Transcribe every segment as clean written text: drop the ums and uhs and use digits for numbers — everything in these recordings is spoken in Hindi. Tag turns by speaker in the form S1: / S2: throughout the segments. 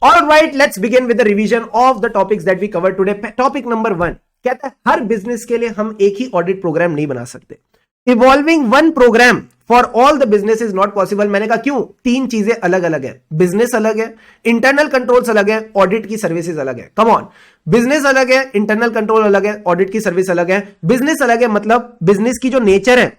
S1: All right, let's begin with the revision of the topics that we cover today. Topic number 1 कहता है हर बिजनेस के लिए हम एक ही ऑडिट प्रोग्राम नहीं बना सकते। Evolving one program for all the business is not possible. मैंने कहा क्यों? तीन चीजें अलग अलग है, बिजनेस अलग है, इंटरनल कंट्रोल्स अलग है, ऑडिट की सर्विसेज अलग है। कम ऑन, बिजनेस अलग है, इंटरनल कंट्रोल अलग है, ऑडिट की सर्विस अलग है। बिजनेस अलग है मतलब बिजनेस की जो नेचर है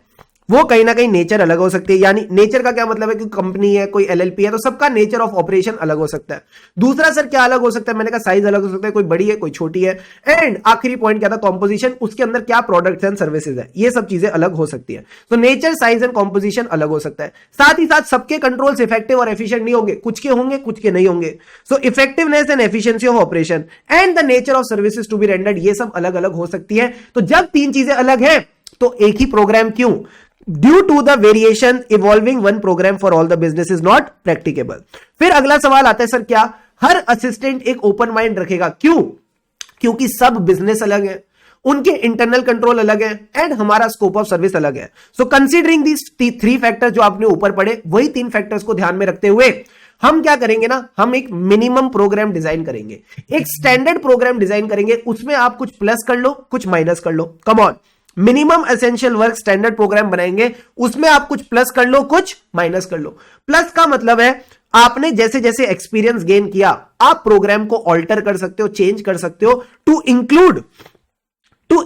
S1: वो कहीं ना कहीं नेचर अलग हो सकती है। यानी नेचर का क्या मतलब है कि कंपनी है, कोई एलएलपी है, तो सबका नेचर ऑफ ऑपरेशन अलग हो सकता है। दूसरा सर क्या अलग हो सकता है? मैंने कहा साइज अलग हो सकता है, कोई बड़ी है कोई छोटी है। एंड आखिरी पॉइंट क्या था? कॉम्पोजिशन, उसके अंदर क्या प्रोडक्ट्स एंड सर्विसेज है, ये सब चीजें अलग हो सकती है। तो नेचर, साइज एंड कॉम्पोजिशन अलग हो सकता है। साथ ही साथ सबके कंट्रोल्स इफेक्टिव और एफिशिएंट नहीं होंगे, कुछ के होंगे कुछ के नहीं होंगे। So effectiveness and efficiency of operation and the nature of services to be rendered, ये सब अलग अलग हो सकती है। तो जब तीन चीजें अलग है तो एक ही प्रोग्राम क्यों? Due to the variation evolving one program for all the business is not practicable. फिर अगला सवाल आता है सर क्या हर असिस्टेंट एक ओपन माइंड रखेगा? क्यों? क्योंकि सब बिजनेस अलग है, उनके इंटरनल कंट्रोल अलग है एंड हमारा स्कोप ऑफ सर्विस अलग है। सो कंसीडरिंग दीस थ्री फैक्टर्स जो आपने ऊपर पढ़े, वही तीन फैक्टर्स को ध्यान में रखते हुए हम क्या करेंगे ना, हम एक मिनिमम प्रोग्राम डिजाइन करेंगे, एक स्टैंडर्ड प्रोग्राम डिजाइन करेंगे। उसमें आप कुछ प्लस कर लो कुछ माइनस कर लो। Come on, minimum essential work standard program बनाएंगे, उसमें आप कुछ प्लस कर लो कुछ माइनस कर लो। प्लस का मतलब है आपने जैसे जैसे एक्सपीरियंस गेन किया आप प्रोग्राम को ऑल्टर कर सकते हो, चेंज कर सकते हो to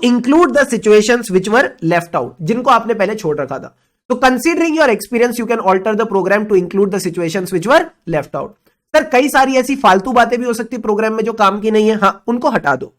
S1: include the situations which were left out, जिनको आपने पहले छोड़ रखा था। तो considering your experience you can alter the program to include the situations which were left out. Sir कई सारी ऐसी फालतू बातें भी हो सकती प्रोग्राम में जो काम की नहीं है, हाँ उनको हटा दो।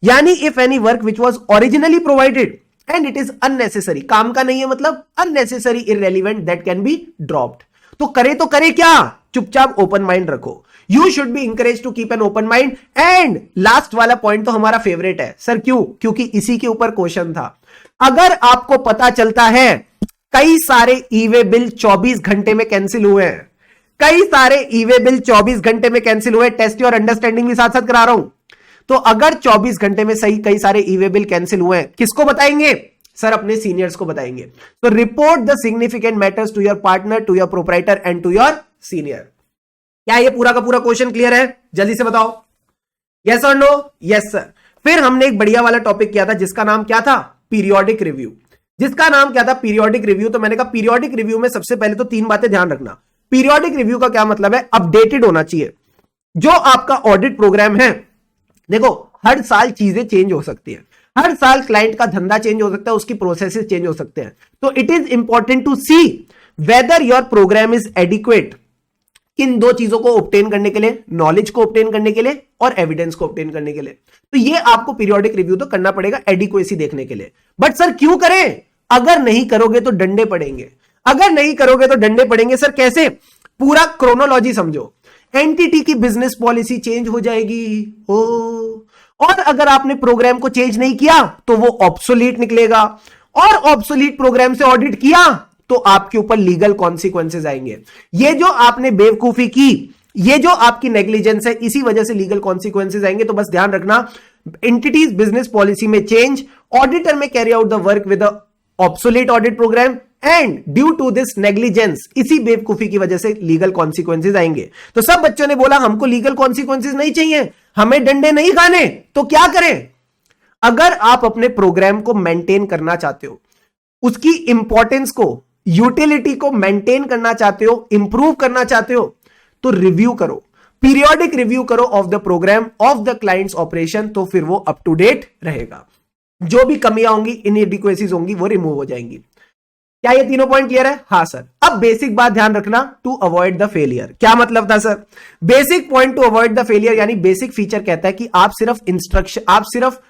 S1: यानी if any work which was originally provided and it is unnecessary, काम का नहीं है मतलब unnecessary, irrelevant, that can be dropped. तो करे क्या? चुपचाप ओपन माइंड रखो। You should be encourage to keep an open mind. And last वाला पॉइंट तो हमारा फेवरेट है सर, क्यों? क्योंकि इसी के ऊपर क्वेश्चन था। अगर आपको पता चलता है कई सारे ईवे बिल 24 घंटे में कैंसिल हुए हैं, कई सारे ईवे बिल 24 घंटे में कैंसिल हुए, टेस्ट योर अंडरस्टैंडिंग भी साथ साथ करा रहा हूं। तो अगर 24 घंटे में सही कई सारे ईवे बिल कैंसिल हुए हैं, किसको बताएंगे? सर अपने सीनियर्स को बताएंगे। तो report the significant matters to your partner, to your proprietor and to your senior. क्या ये पूरा का पूरा क्वेश्चन क्लियर है? जल्दी से बताओ, यस और नो? Yes sir. फिर हमने एक बढ़िया वाला टॉपिक किया था जिसका नाम क्या था? Periodic review. जिसका नाम क्या था? Periodic review. तो मैंने कहा पीरियोडिक रिव्यू में सबसे पहले तो तीन बातें ध्यान रखना। पीरियोडिक रिव्यू का क्या मतलब है? अपडेटेड होना चाहिए। जो आपका ऑडिट प्रोग्राम है, देखो हर साल चीजें चेंज हो सकती है, हर साल क्लाइंट का धंधा चेंज हो सकता है, उसकी प्रोसेसेस चेंज हो सकते हैं। तो it is important to see whether your program is adequate. इन दो चीजों को ऑब्टेन करने के लिए, नॉलेज को ऑब्टेन करने के लिए और एविडेंस को ऑब्टेन करने के लिए। तो ये आपको पीरियोडिक रिव्यू तो करना पड़ेगा एडिक्वेसी देखने के लिए। बट सर क्यों करें? अगर नहीं करोगे तो डंडे पड़ेंगे। अगर नहीं करोगे तो डंडे पड़ेंगे। सर कैसे? पूरा क्रोनोलॉजी समझो। एंटिटी की बिजनेस पॉलिसी चेंज हो जाएगी हो, और अगर आपने प्रोग्राम को चेंज नहीं किया तो वो ऑब्सोलीट निकलेगा, और ऑब्सोलीट प्रोग्राम से ऑडिट किया तो आपके ऊपर लीगल कॉन्सिक्वेंसेज आएंगे। ये जो आपने बेवकूफी की, ये जो आपकी नेग्लिजेंस है, इसी वजह से लीगल कॉन्सिक्वेंसेज आएंगे। तो बस ध्यान रखना, एंटिटीज बिजनेस पॉलिसी में चेंज, ऑडिटर में carry out the work with obsolete audit program and due to this negligence, इसी बेवकूफी की वजह से लीगल कॉन्सिक्वेंसेज आएंगे। तो सब बच्चों ने बोला हमको लीगल कॉन्सिक्वेंसेज नहीं चाहिए, हमें डंडे नहीं खाने, तो क्या करें? अगर आप अपने प्रोग्राम को मेंटेन करना चाहते हो, उसकी इंपॉर्टेंस को, यूटिलिटी को मेंटेन करना चाहते हो, इंप्रूव करना चाहते हो, तो रिव्यू करो, पीरियोडिक रिव्यू करो of the program, of the clients operation. तो फिर वो अप टू डेट रहेगा, जो भी कमियां होंगी, इनएडिक्वेसीज होंगी, वो रिमूव हो जाएंगी। क्या ये तीनों पॉइंट क्लियर है? हाँ सर। अब बेसिक बात ध्यान रखना, टू अवॉइड द फेलियर। क्या मतलब था sir? Basic point two avoid the failure, यानी बेसिक फीचर कहता है कि आप सिर्फ इंस्ट्रक्शन, आप सिर्फ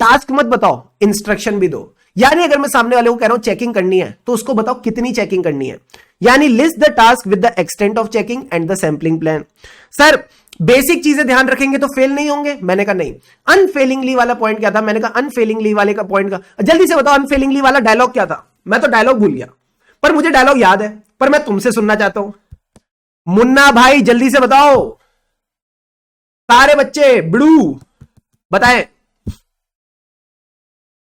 S1: टास्क मत बताओ, इंस्ट्रक्शन भी दो। यानी अगर मैं सामने वाले को कह रहा हूं चेकिंग करनी है, तो उसको बताओ कितनी चेकिंग करनी है। यानी list the task with the extent of checking and the sampling plan. Sir basic चीजें ध्यान रखेंगे तो फेल नहीं होंगे? मैंने कहा नहीं। अनफेलिंगली वाला पॉइंट क्या था? मैंने कहा अनफेलिंगली वाले का पॉइंट का जल्दी से बताओ, अनफेलिंगली वाला डायलॉग क्या था? मैं तो डायलॉग भूल गया, पर मुझे डायलॉग याद है, पर मैं तुमसे सुनना चाहता हूं। मुन्ना भाई जल्दी से बताओ, सारे बच्चे बिड़ू बताएं,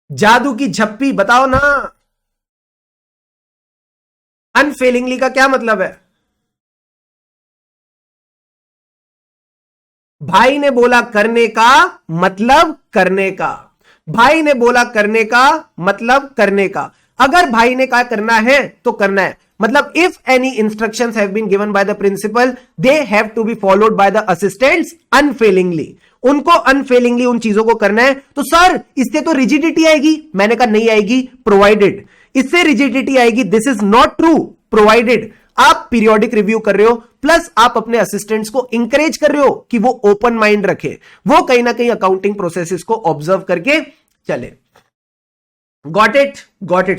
S1: जादू की झप्पी बताओ ना, अनफेलिंगली का क्या मतलब है? भाई ने बोला करने का मतलब करने का, भाई ने बोला करने का मतलब करने का। अगर भाई ने कहा करना है तो करना है, मतलब if any instructions have been given by the principal they have to be followed by the assistants unfailingly. उनको अनफेलिंगली उन चीजों को करना है। तो सर इससे तो रिजिडिटी आएगी, मैंने कहा नहीं आएगी, प्रोवाइडेड। इससे रिजिडिटी आएगी, this is not true, provided आप पीरियोडिक रिव्यू कर रहे हो, प्लस आप अपने असिस्टेंट्स को इंकरेज कर रहे हो कि वो ओपन माइंड रखे, वो कहीं ना कहीं अकाउंटिंग प्रोसेसेस को ऑब्जर्व करके चले। Got it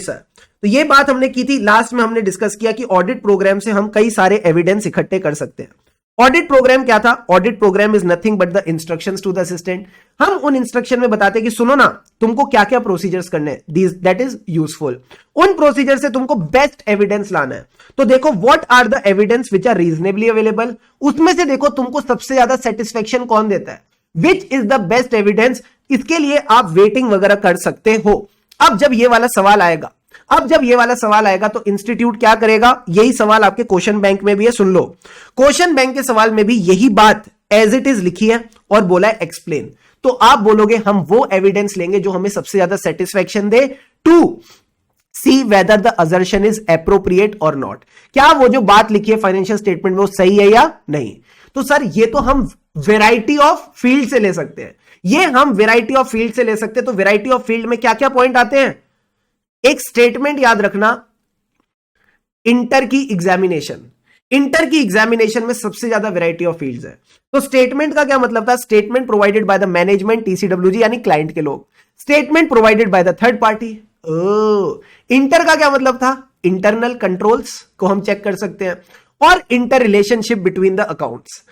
S1: sir. तो ये बात हमने की थी, लास्ट में हमने डिस्कस किया कि ऑडिट प्रोग्राम से हम कई सारे एविडेंस इकट्ठे कर सकते हैं। ऑडिट प्रोग्राम क्या था? Audit program is nothing but the instructions to the assistant. हम उन इंस्ट्रक्शन में बताते हैं कि सुनो ना, तुमको क्या क्या प्रोसीजर्स करने हैं, दैट इज यूजफुल। उन प्रोसीजर से तुमको बेस्ट एविडेंस लाना है। तो देखो what are the evidence which are reasonably available, उसमें से देखो तुमको सबसे ज्यादा सेटिस्फेक्शन कौन देता है, which is the best evidence. इसके लिए आप वेटिंग वगैरह कर सकते हो। अब जब ये वाला सवाल आएगा, तो इंस्टीट्यूट क्या करेगा, यही सवाल आपके क्वेश्चन बैंक में भी है, सुन लो। क्वेश्चन बैंक के सवाल में भी यही बात एज इट इज लिखी है और बोला है एक्सप्लेन। तो आप बोलोगे हम वो एविडेंस लेंगे जो हमें सबसे ज्यादा सेटिस्फेक्शन दे to see whether the assertion is appropriate और नॉट। क्या वो जो बात लिखी है फाइनेंशियल स्टेटमेंट में वो सही है या नहीं। तो सर ये तो हम वेराइटी ऑफ फील्ड से ले सकते हैं, तो वेराइटी ऑफ फील्ड में क्या क्या पॉइंट आते हैं। एक स्टेटमेंट याद रखना, इंटर की एग्जामिनेशन में सबसे ज्यादा वैरायटी ऑफ फील्ड्स है। तो स्टेटमेंट का क्या मतलब था, statement provided by the management, TCWG यानी क्लाइंट के लोग, statement provided by the third party. Inter का क्या मतलब था, इंटरनल कंट्रोल्स को हम चेक कर सकते हैं, और inter relationship between the accounts,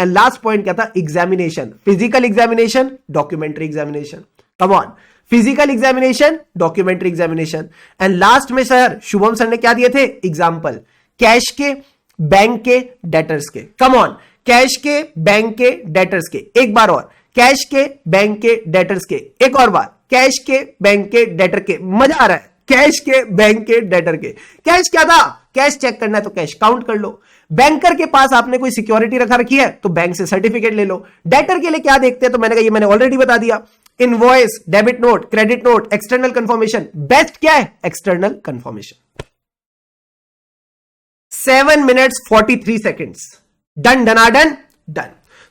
S1: and last point क्या था, examination, physical examination, documentary examination. Come on, physical examination, documentary examination, and last में सर शुभम सर ने क्या दिए थे, एग्जाम्पल, कैश के, बैंक के, डेटर्स के। कम ऑन, कैश के, बैंक के, डेटर्स के, एक बार और, कैश के, बैंक के, डेटर्स के, एक और बार, कैश के, बैंक के, डेटर के। मजा आ रहा है, कैश के, बैंक के, डेटर के। कैश क्या था, कैश चेक करना है तो कैश काउंट कर लो। बैंकर के पास आपने कोई सिक्योरिटी रखी है तो बैंक से सर्टिफिकेट ले लो। डेटर के लिए क्या देखते हैं, तो मैंने कहा ये मैंने ऑलरेडी बता दिया, invoice, debit note, credit note, external confirmation. Best क्या है, external confirmation. 7 minutes 43 seconds. Done.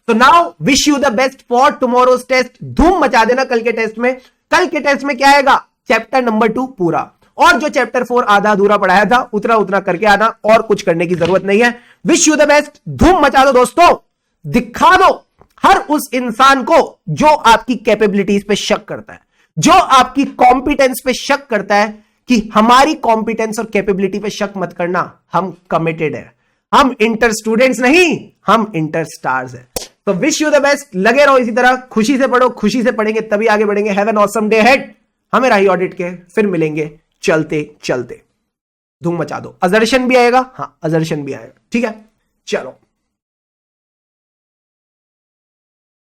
S1: तो now wish you the best for tomorrow's test. धूम मचा देना कल के टेस्ट में। कल के टेस्ट में क्या आएगा, चैप्टर नंबर 2 पूरा, और जो चैप्टर 4 आधा अधूरा पढ़ाया था उतना करके आना, और कुछ करने की जरूरत नहीं है। विश यू द बेस्ट, धूम मचा दो दोस्तों, दिखा दो हर उस इंसान को जो आपकी कैपेबिलिटीज पे शक करता है, जो आपकी कॉम्पिटेंस पे शक करता है कि हमारी कॉम्पिटेंस और कैपेबिलिटी पे शक मत करना, हम कमिटेड है। हम इंटर स्टूडेंट्स नहीं, हम इंटर स्टार्स है। तो विश यू द बेस्ट, लगे रहो इसी तरह, खुशी से पढ़ो, खुशी से पढ़ेंगे तभी आगे बढ़ेंगे। Have an awesome day ahead. हमें राही ऑडिट के फिर मिलेंगे चलते चलते। धूम मचा दो। अजर्शन भी आएगा, हाँ अजर्शन भी आएगा, ठीक है, चलो।